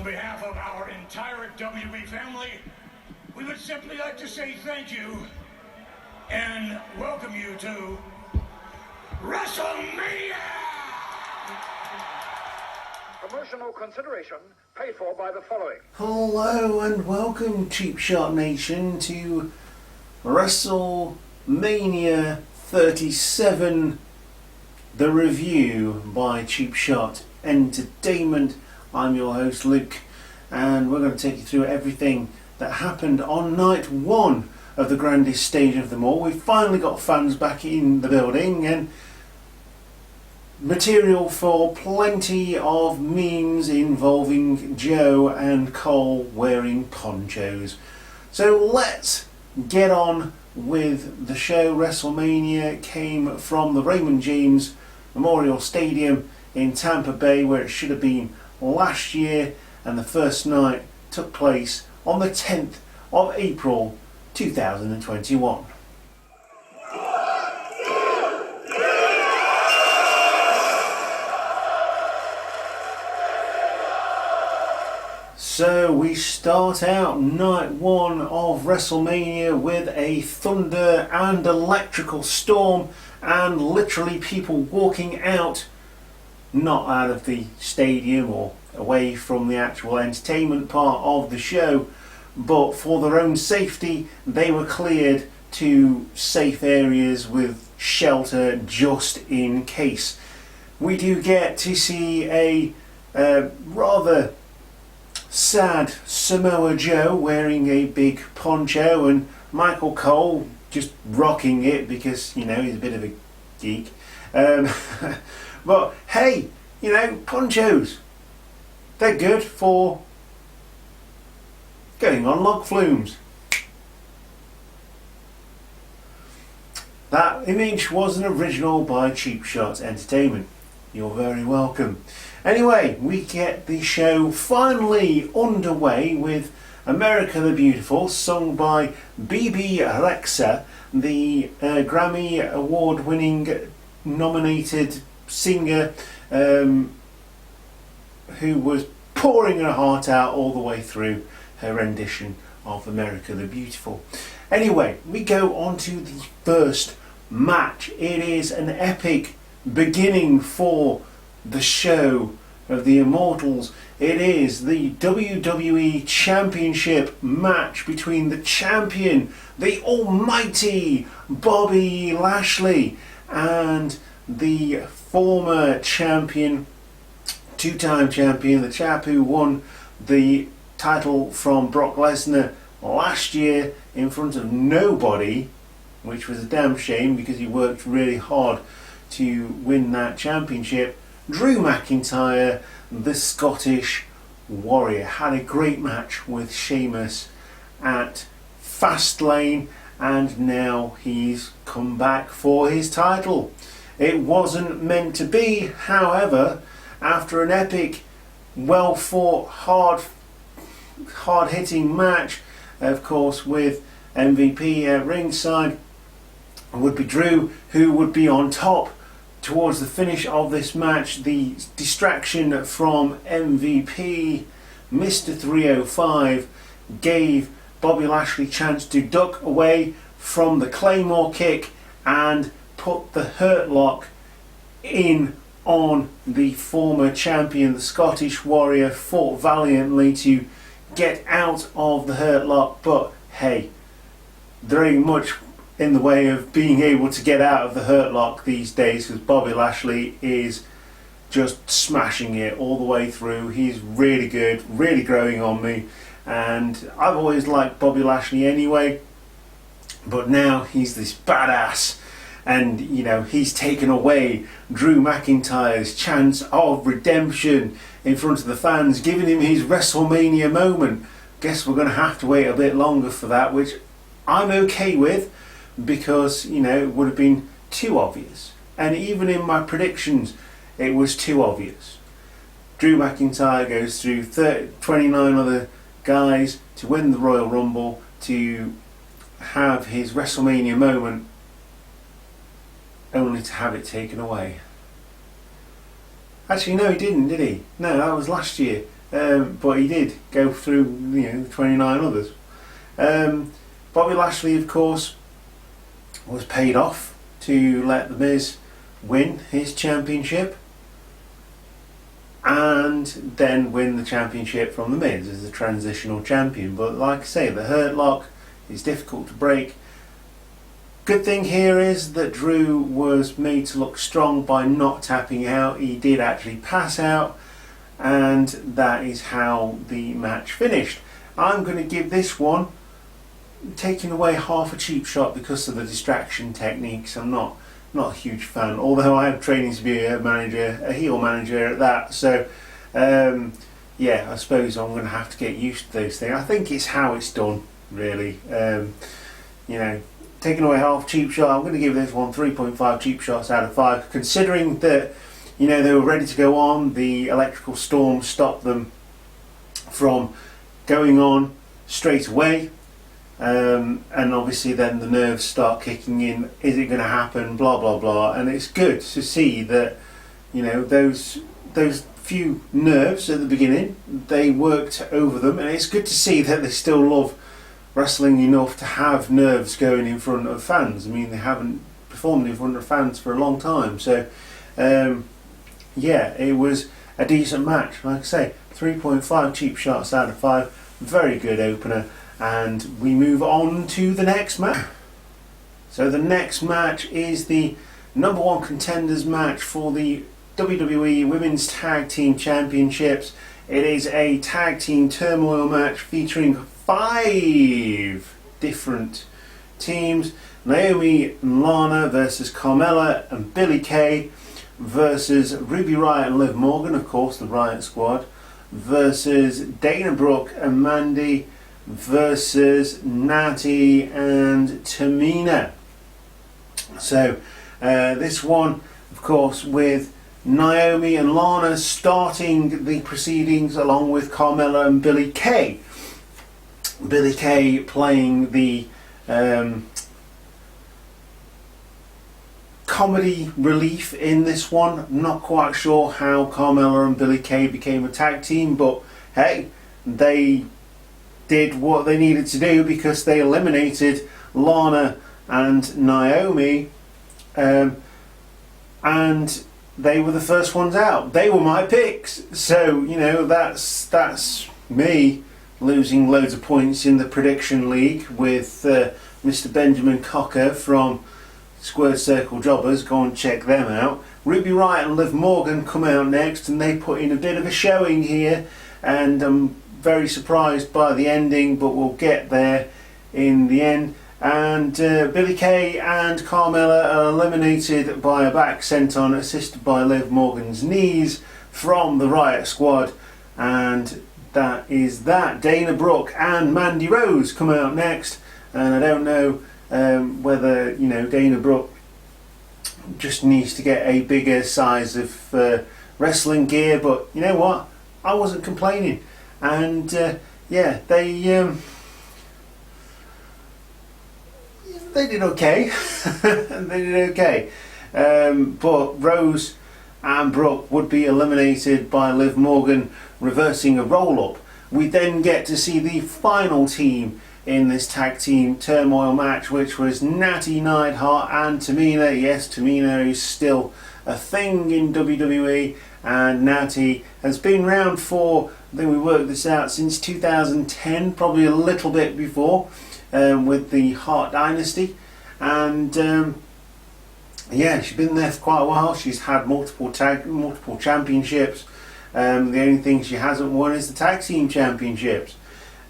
On behalf of our entire WWE family, we would simply like to say thank you and welcome you to WrestleMania! Promotional consideration paid for by the following. Hello and welcome, Cheap Shot Nation, to WrestleMania 37, the review by Cheap Shot Entertainment. I'm your host Luke, and we're going to take you through everything that happened on night one of the grandest stage of them all. We've finally got fans back in the building and material for plenty of memes involving Joe and Cole wearing ponchos. So let's get on with the show. WrestleMania came from the Raymond James Memorial Stadium in Tampa Bay, where it should have been last year, and the first night took place on the 10th of April 2021. So we start out night one of WrestleMania with a thunder and electrical storm, and literally people walking out, not out of the stadium or away from the actual entertainment part of the show, but for their own safety they were cleared to safe areas with shelter just in case. We do get to see a rather sad Samoa Joe wearing a big poncho, and Michael Cole just rocking it because, you know, he's a bit of a geek. But hey, you know, ponchos, they're good for going on log flumes. That image was an original by Cheap Shot Entertainment. You're very welcome. Anyway, we get the show finally underway with America the Beautiful, sung by BB Rexha, the Grammy Award winning nominated singer who was pouring her heart out all the way through her rendition of America the Beautiful. Anyway, we go on to the first match. It is an epic beginning for the show of the Immortals. It is the WWE Championship match between the champion, the almighty Bobby Lashley, and the former champion, two-time champion, the chap who won the title from Brock Lesnar last year in front of nobody, which was a damn shame because he worked really hard to win that championship. Drew McIntyre, the Scottish Warrior, had a great match with Sheamus at Fastlane, and now he's come back for his title. It wasn't meant to be, however, after an epic, well fought, hard hitting match, of course, with MVP at ringside, would be Drew, who would be on top towards the finish of this match. The distraction from MVP, Mr. 305, gave Bobby Lashley a chance to duck away from the Claymore kick and put the Hurt Lock in on the former champion. The Scottish Warrior fought valiantly to get out of the Hurt Lock, but hey, there ain't much in the way of being able to get out of the Hurt Lock these days, because Bobby Lashley is just smashing it all the way through. He's really good, really growing on me, and I've always liked Bobby Lashley anyway, but now he's this badass, and you know, he's taken away Drew McIntyre's chance of redemption in front of the fans, giving him his WrestleMania moment. Guess we're going to have to wait a bit longer for that, which I'm okay with, because, you know, it would have been too obvious, and even in my predictions it was too obvious. Drew McIntyre goes through 29 other guys to win the Royal Rumble, to have his WrestleMania moment, only to have it taken away. Actually, no, he didn't, did he? No, that was last year. but he did go through 29 others. Bobby Lashley, of course, was paid off to let The Miz win his championship and then win the championship from The Miz as a transitional champion. But like I say, the Hurt Lock is difficult to break. Good thing here is that Drew was made to look strong by not tapping out. He did actually pass out, and that is how the match finished. I'm going to give this one, taking away half a cheap shot because of the distraction techniques. I'm not a huge fan, although I am training to be a heel manager at that. So yeah, I suppose I'm going to have to get used to those things. I think it's how it's done, really. Taking away half cheap shot, I'm going to give this one 3.5 cheap shots out of 5, considering that they were ready to go on. The electrical storm stopped them from going on straight away. And obviously then the nerves start kicking in. Is it going to happen? Blah blah blah. And it's good to see that those few nerves at the beginning, they worked over them, and it's good to see that they still love wrestling enough to have nerves going in front of fans. I mean, they haven't performed in front of fans for a long time, so yeah, it was a decent match. Like I say, 3.5 cheap shots out of 5. Very good opener. And we move on to the next match. So the next match is the number 1 contenders match for the WWE Women's Tag Team Championships. It is a tag team turmoil match featuring 5 different teams. Naomi and Lana versus Carmella and Billie Kay versus Ruby Riott and Liv Morgan, of course, the Riott Squad, versus Dana Brooke and Mandy versus Natty and Tamina. So this one, of course, with Naomi and Lana starting the proceedings along with Carmella and Billie Kay. Billie Kay playing the comedy relief in this one. Not quite sure how Carmella and Billie Kay became a tag team, but hey, they did what they needed to do because they eliminated Lana and Naomi, and they were the first ones out. They were my picks, so that's me losing loads of points in the prediction league with Mr. Benjamin Cocker from Squared Circle Jobbers. Go and check them out. Ruby Riott and Liv Morgan come out next, and they put in a bit of a showing here, and I'm very surprised by the ending, but we'll get there in the end. And Billie Kay and Carmella are eliminated by a back senton assisted by Liv Morgan's knees from the Riott Squad, and that is that. Dana Brooke and Mandy Rose come out next, and I don't know whether Dana Brooke just needs to get a bigger size of wrestling gear, but you know what, I wasn't complaining. And yeah, they did okay. They did okay. But Rose and Brooke would be eliminated by Liv Morgan reversing a roll-up. We then get to see the final team in this tag team turmoil match, which was Natty Neidhart and Tamina. Yes, Tamina is still a thing in WWE, and Natty has been around for, I think we worked this out, since 2010, probably a little bit before, with the Hart Dynasty. And yeah, she's been there for quite a while. She's had multiple championships. The only thing she hasn't won is the tag team championships,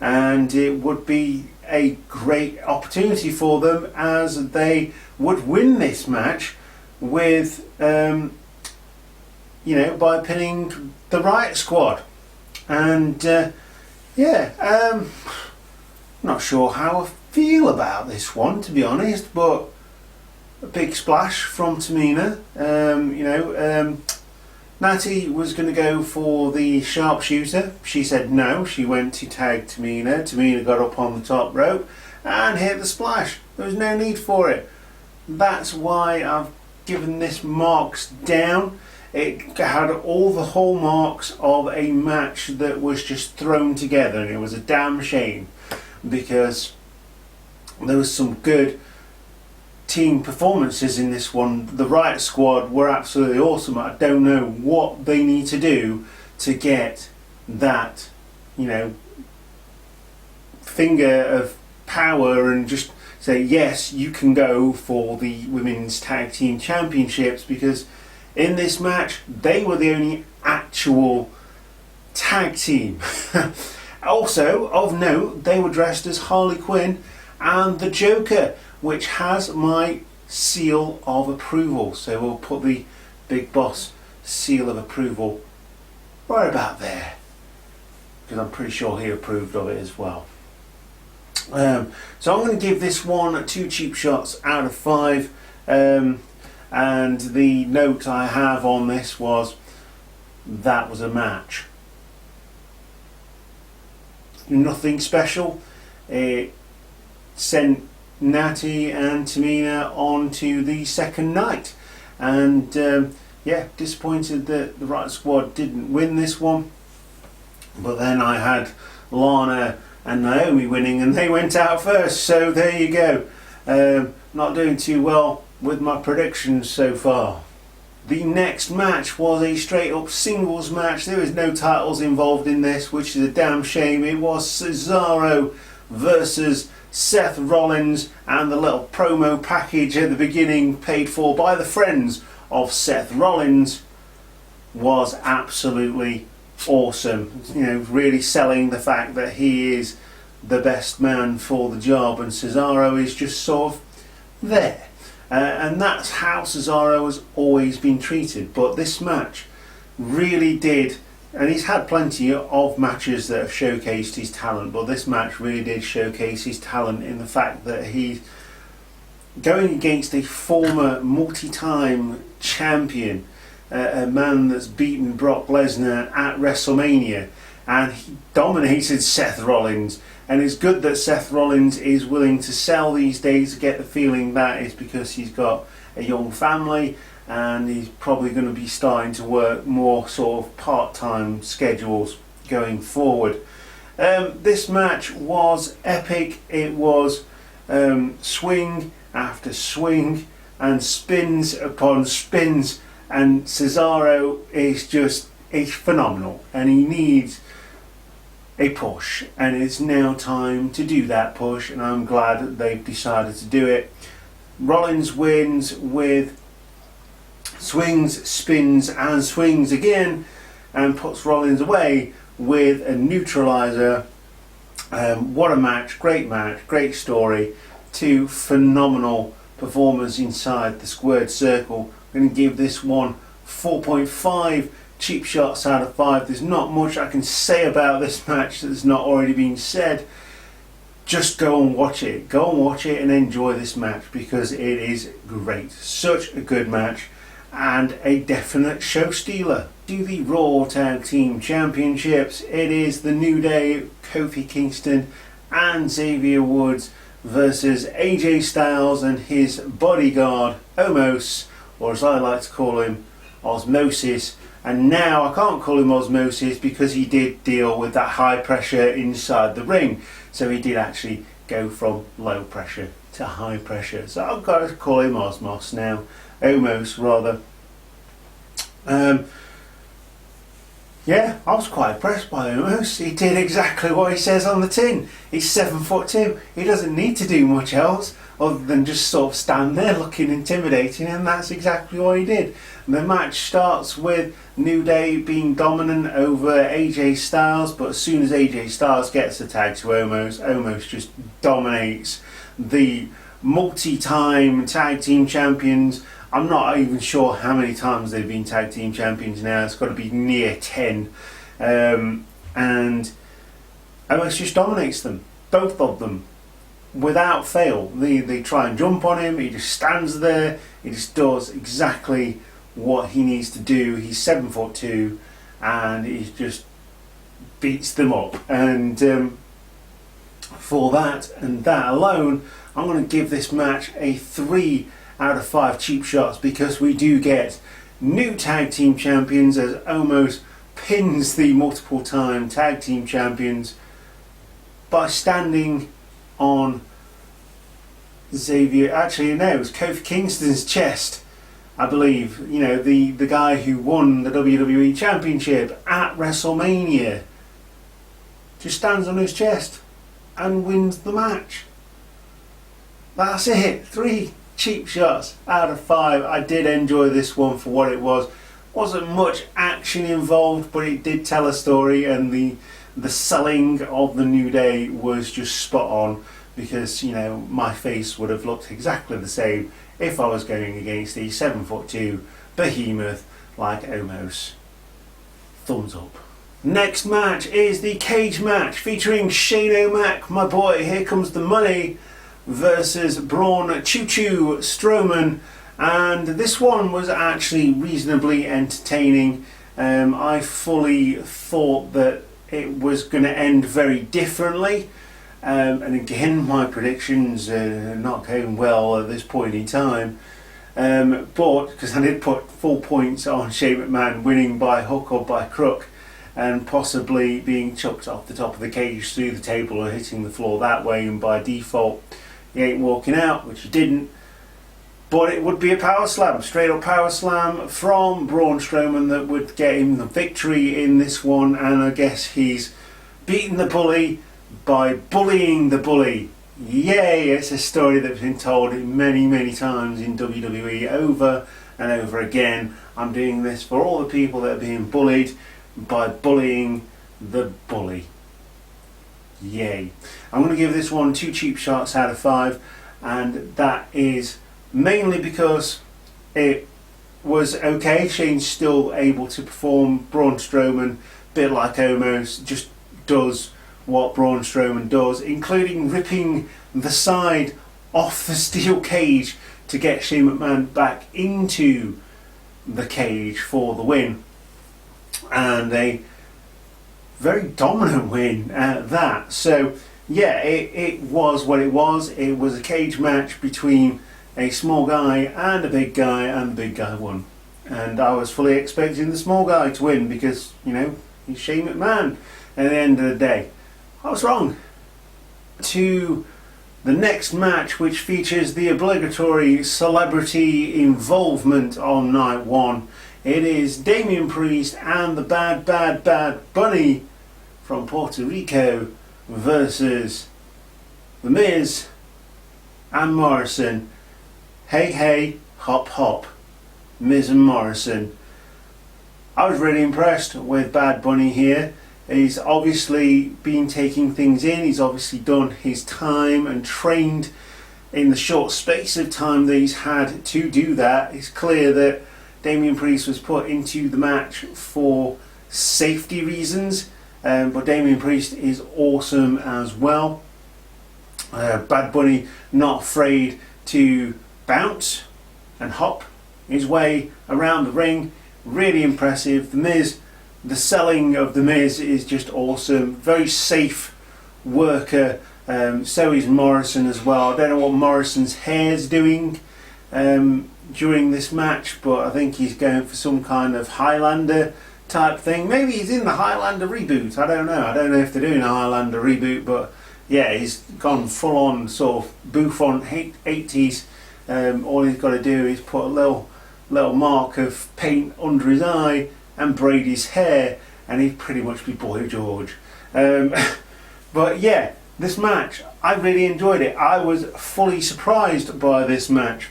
and it would be a great opportunity for them as they would win this match with by pinning the Riott Squad. And yeah, not sure how I feel about this one, to be honest, but a big splash from Tamina. Natty was going to go for the sharpshooter. She said no. She went to tag Tamina. Tamina got up on the top rope and hit the splash. There was no need for it. That's why I've given this marks down. It had all the hallmarks of a match that was just thrown together, and it was a damn shame because there was some good team performances in this one. The Riot Squad were absolutely awesome. I don't know what they need to do to get that, you know, finger of power and just say, yes, you can go for the Women's Tag Team Championships, because in this match they were the only actual tag team. Also, of note, they were dressed as Harley Quinn and the Joker, which has my seal of approval. So we'll put the Big Boss seal of approval right about there, because I'm pretty sure he approved of it as well. So I'm going to give this one 2 cheap shots out of 5. And the note I have on this was, that was a match. Nothing special. It sent Natty and Tamina on to the second night. And yeah, disappointed that the Riot Squad didn't win this one. But then I had Lana and Naomi winning, and they went out first. So there you go. Not doing too well with my predictions so far. The next match was a straight up singles match. There was no titles involved in this, which is a damn shame. It was Cesaro versus Seth Rollins, and the little promo package at the beginning, paid for by the friends of Seth Rollins, was absolutely awesome. You know, really selling the fact that he is the best man for the job, and Cesaro is just sort of there. And that's how Cesaro has always been treated. But this match really did, and he's had plenty of matches that have showcased his talent, but this match really did showcase his talent in the fact that he's going against a former multi-time champion, a man that's beaten Brock Lesnar at WrestleMania, and he dominated Seth Rollins. And it's good that Seth Rollins is willing to sell these days. I get the feeling that is because he's got a young family, and he's probably going to be starting to work more sort of part-time schedules going forward. This match was epic. It was swing after swing and spins upon spins, and Cesaro is just phenomenal, and he needs a push, and it's now time to do that push, and I'm glad that they've decided to do it. Rollins wins with swings, spins and swings again, and puts Rollins away with a neutralizer. What a match, great story. 2 phenomenal performers inside the squared circle. I'm going to give this one 4.5 cheap shots out of 5. There's not much I can say about this match that's not already been said. Just go and watch it. Go and watch it and enjoy this match, because it is great. Such a good match and a definite show stealer. To the Raw Tag Team Championships, it is the New Day, Kofi Kingston and Xavier Woods versus AJ Styles and his bodyguard Omos, or as I like to call him, Osmosis. And now I can't call him Osmosis because he did deal with that high pressure inside the ring. So he did actually go from low pressure to high pressure. So I've got to call him Osmos now. Omos, rather. Yeah, I was quite impressed by Omos. He did exactly what he says on the tin. He's 7'2". He doesn't need to do much else other than just sort of stand there looking intimidating, and that's exactly what he did. And the match starts with New Day being dominant over AJ Styles, but as soon as AJ Styles gets the tag to Omos, Omos just dominates the multi-time tag team champions. I'm not even sure how many times they've been tag team champions now. It's got to be near 10. And Omos just dominates them, both of them, without fail. They try and jump on him. He just stands there. He just does exactly what he needs to do. He's 7'2", and he just beats them up. And for that and that alone, I'm going to give this match a 3 out of 5 cheap shots, because we do get new tag team champions as Omos pins the multiple time tag team champions by standing on Xavier, actually no, it was Kofi Kingston's chest, I believe. You know, the guy who won the WWE Championship at WrestleMania just stands on his chest and wins the match. That's it. 3 cheap shots out of 5. I did enjoy this one for what it was. Wasn't much action involved, but it did tell a story, and the selling of the New Day was just spot on, because, you know, my face would have looked exactly the same if I was going against the 7'2" behemoth like Omos. Thumbs up. Next match is the cage match featuring Shane O'Mac, my boy, Here Comes the Money, versus Braun Choo Choo Strowman, and this one was actually reasonably entertaining. I fully thought that it was going to end very differently, and again my predictions are not going well at this point in time, but because I did put full points on Shane McMahon winning by hook or by crook, and possibly being chucked off the top of the cage through the table or hitting the floor that way, and by default he ain't walking out, which he didn't. But it would be a power slam, straight up power slam from Braun Strowman that would get him the victory in this one, and I guess he's beaten the bully by bullying the bully. Yay! It's a story that's been told many, many times in WWE over and over again. I'm doing this for all the people that are being bullied by bullying the bully. Yay. I'm going to give this one 2 cheap shots out of 5, and that is mainly because it was okay. Shane's still able to perform. Braun Strowman, bit like Omos, just does what Braun Strowman does, including ripping the side off the steel cage to get Shane McMahon back into the cage for the win, and a very dominant win at that. So yeah, it was what it was. It was a cage match between a small guy and a big guy, and the big guy won. And I was fully expecting the small guy to win because, you know, he's Shane McMahon at the end of the day. I was wrong. To the next match, which features the obligatory celebrity involvement on night 1. It is Damian Priest and the Bad Bunny from Puerto Rico versus The Miz and Morrison. Hey, hop, hop. Miz and Morrison. I was really impressed with Bad Bunny here. He's obviously been taking things in. He's obviously done his time and trained in the short space of time that he's had to do that. It's clear that Damian Priest was put into the match for safety reasons, but Damian Priest is awesome as well. Bad Bunny not afraid to bounce and hop his way around the ring. Really impressive. The Miz, the selling of The Miz is just awesome. Very safe worker. So is Morrison as well. I don't know what Morrison's hair's doing during this match, but I think he's going for some kind of Highlander type thing. Maybe he's in the Highlander reboot. I don't know. I don't know if they're doing a Highlander reboot, but yeah, he's gone full on sort of bouffant 80s. All he's got to do is put a little mark of paint under his eye and braid his hair, and he'd pretty much be Boy George. But yeah, this match, I really enjoyed it. I was fully surprised by this match.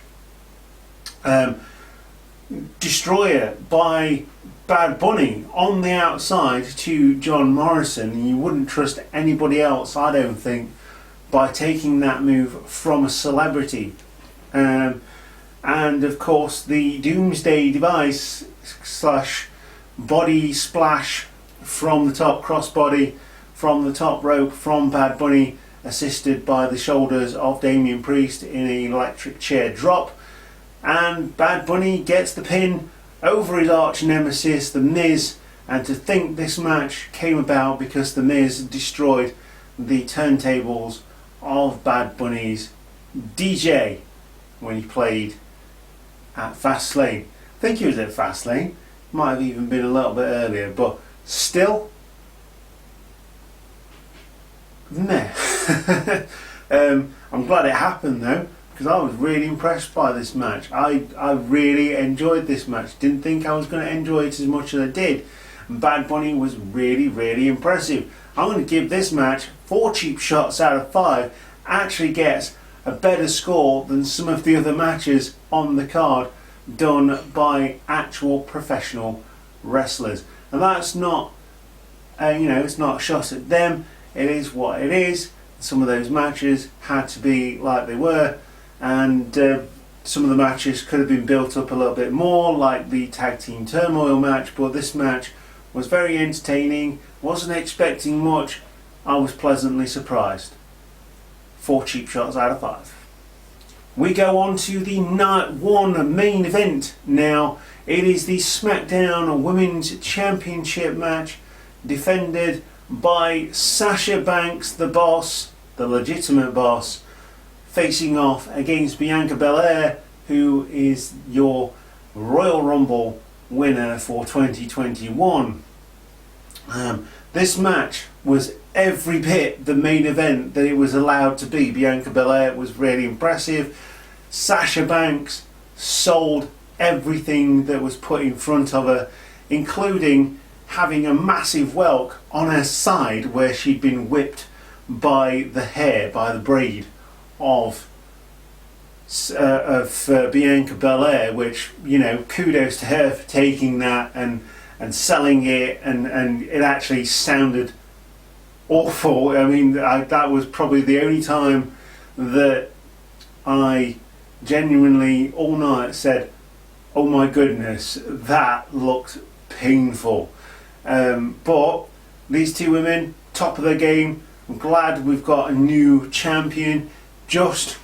Destroyer by Bad Bunny on the outside to John Morrison, and you wouldn't trust anybody else, I don't think, by taking that move from a celebrity. And of course the Doomsday device slash body splash from the top, crossbody from the top rope from Bad Bunny, assisted by the shoulders of Damian Priest in an electric chair drop, and Bad Bunny gets the pin over his arch nemesis, The Miz. And to think this match came about because The Miz destroyed the turntables of Bad Bunny's DJ when he played at Fastlane. think he was at Fastlane. Might have even been a little bit earlier, but still, meh. I'm glad it happened though, because I was really impressed by this match. I really enjoyed this match. Didn't think I was going to enjoy it as much as I did. And Bad Bunny was really, really impressive. I'm going to give this match 4 cheap shots out of 5. Actually gets a better score than some of the other matches on the card done by actual professional wrestlers. And that's not, it's not a shot at them. It is what it is. Some of those matches had to be like they were, and some of the matches could have been built up a little bit more, like the Tag Team Turmoil match, but this match was very entertaining. Wasn't expecting much. I was pleasantly surprised. 4 cheap shots out of 5. We go on to the Night 1 main event now. It is the SmackDown Women's Championship match, defended by Sasha Banks, the boss, the legitimate boss, facing off against Bianca Belair, who is your Royal Rumble winner for 2021. This match was every bit the main event that it was allowed to be. Bianca Belair was really impressive. Sasha Banks sold everything that was put in front of her, including having a massive welt on her side where she'd been whipped by the hair, by the braid of Bianca Belair, which, kudos to her for taking that and selling it, and it actually sounded awful. I mean, that was probably the only time that I genuinely all night said, oh my goodness, that looked painful. But these two women, top of their game. I'm glad we've got a new champion. Just,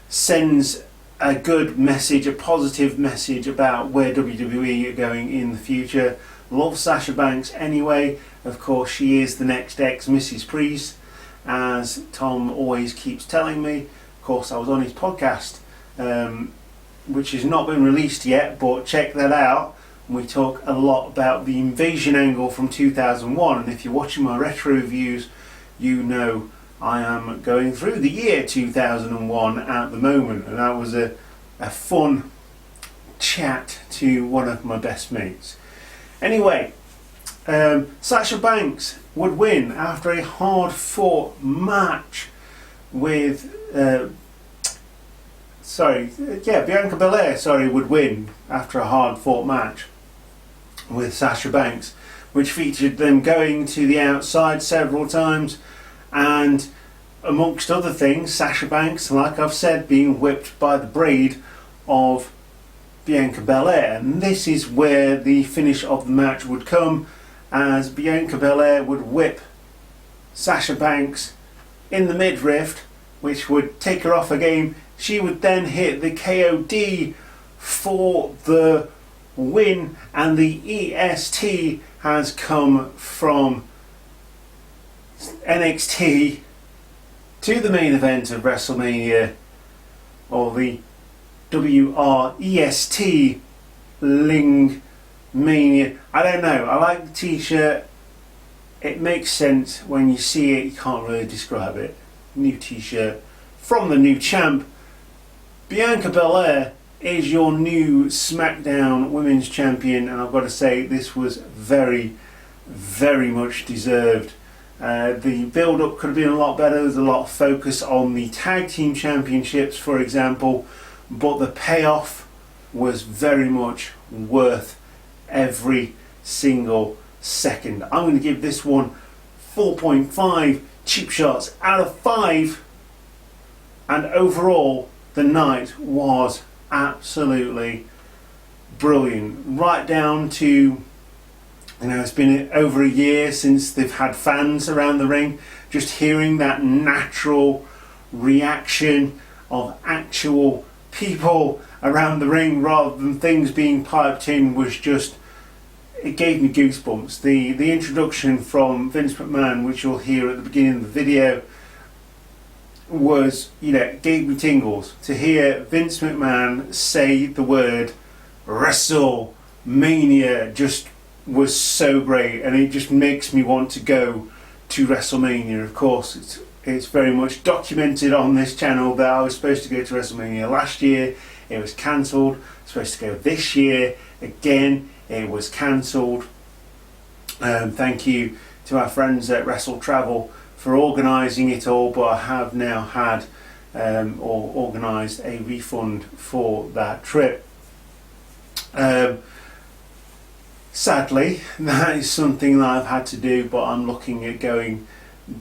sends a good message, a positive message about where WWE are going in the future. Love Sasha Banks anyway. Of course, she is the next ex-Mrs. Priest, as Tom always keeps telling me. Of course, I was on his podcast, which has not been released yet, but check that out. We talk a lot about the invasion angle from 2001, and if you're watching my retro reviews, you know I am going through the year 2001 at the moment, and that was a fun chat to one of my best mates. Anyway, Sasha Banks would win after a hard-fought match with Bianca Belair would win after a hard-fought match with Sasha Banks, which featured them going to the outside several times, and amongst other things, Sasha Banks, like I've said, being whipped by the braid of Bianca Belair. And this is where the finish of the match would come, as Bianca Belair would whip Sasha Banks in the midriff, which would take her off again. She would then hit the KOD for the win, and the EST has come from NXT to the main event of WrestleMania, or the WREST Ling Mania. I don't know, I like the t-shirt. It makes sense when you see it, you can't really describe it. New t-shirt from the new champ. Bianca Belair is your new SmackDown Women's Champion, and I've got to say this was very, very much deserved. The build-up could have been a lot better. There's a lot of focus on the Tag Team Championships, for example, but the payoff was very much worth every single second. I'm going to give this one 4.5 cheap shots out of 5, and overall the night was absolutely brilliant, right down to, it's been over a year since they've had fans around the ring. Just hearing that natural reaction of actual people around the ring rather than things being piped in was just, it gave me goosebumps. The introduction from Vince McMahon, which you'll hear at the beginning of the video, was, you know, gave me tingles to hear Vince McMahon say the word WrestleMania. Just was so great, and it just makes me want to go to WrestleMania. Of course, it's very much documented on this channel that I was supposed to go to WrestleMania last year. It was cancelled. Supposed to go this year again. It was cancelled. Thank you to our friends at Wrestle Travel for organising it all, but I have now had or organised a refund for that trip. Sadly, that is something that I've had to do, but I'm looking at going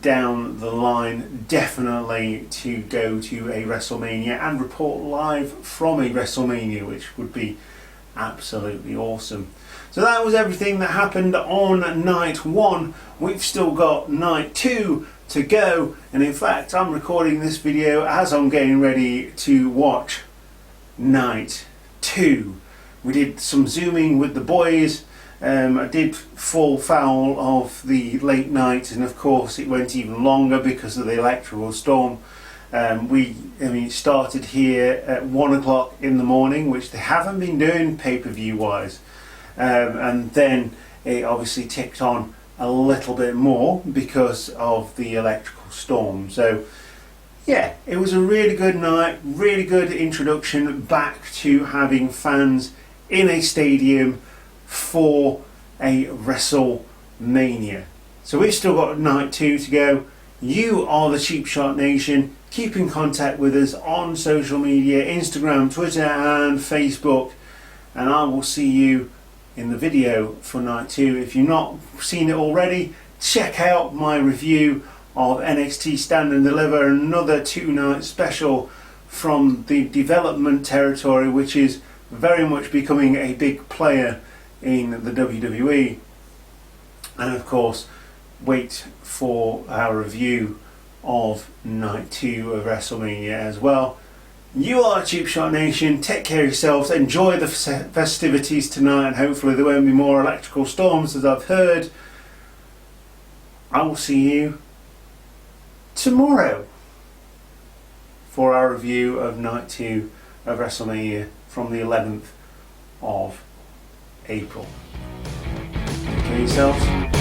down the line definitely to go to a WrestleMania and report live from a WrestleMania, which would be absolutely awesome. So that was everything that happened on night 1. We've still got night 2 to go, and in fact I'm recording this video as I'm getting ready to watch night 2. We did some zooming with the boys. I did fall foul of the late night, and of course it went even longer because of the electrical storm. It started here at 1 o'clock in the morning, which they haven't been doing pay-per-view wise, and then it obviously ticked on a little bit more because of the electrical storm. So yeah, it was a really good night, really good introduction back to having fans in a stadium for a WrestleMania. So we've still got night 2 to go. You are the Cheap Shot Nation. Keep in contact with us on social media, Instagram, Twitter and Facebook, and I will see you in the video for night 2. If you've not seen it already, check out my review of NXT Stand and Deliver, another 2-night special from the development territory, which is very much becoming a big player in the WWE. And of course, wait for our review of night 2 of WrestleMania as well. You are Cheap Shot Nation. Take care of yourselves. Enjoy the festivities tonight, and hopefully there won't be more electrical storms as I've heard. I will see you tomorrow for our review of night 2 of WrestleMania from the 11th of April. Take care of yourselves.